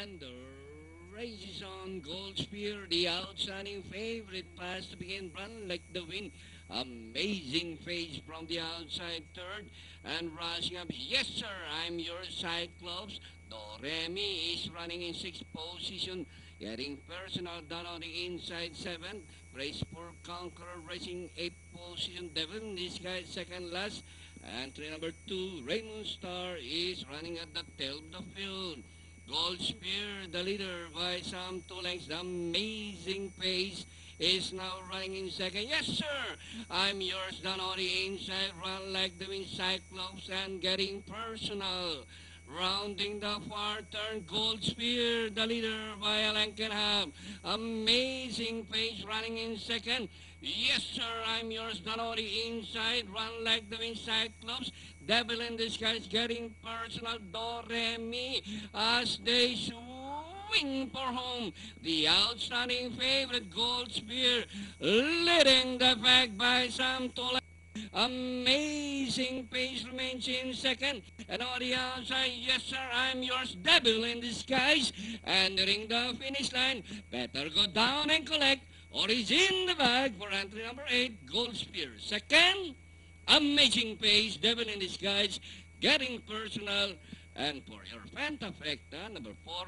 And the race is on. Gold Spear, the outstanding favorite, pass to begin. Run like the wind. Amazing face from the outside third. And rushing up. Yes, sir. I'm your Cyclops. Doremi is running in sixth position. Getting personal down on the inside seventh. Race for Conqueror racing eighth position. Devil, this guy second last. And train number two, Raymond Star, is running at the tail of the field. Gold Spear, the leader by some 2 lengths. The amazing pace is now running in second. Yes, sir. I'm yours down on the inside. Run like the wind Cyclops and getting personal. Rounding the far turn, Gold Spear, the leader by Lankenham. Amazing pace running in second. Yes, sir, I'm yours, Danori inside. Run like the wind Cyclops. Devil in disguise getting personal. Doremi as they swing for home. The outstanding favorite, Gold Spear, leading the pack by some 2 lengths. Amazing pace remains in second. And on the outside, yes sir, I'm yours, Devil in disguise. Entering the finish line, better go down and collect, or is in the bag for entry number 8, Gold Spear. Second, amazing pace, Devil in disguise, getting personal. And for your Fantafecta, number 4,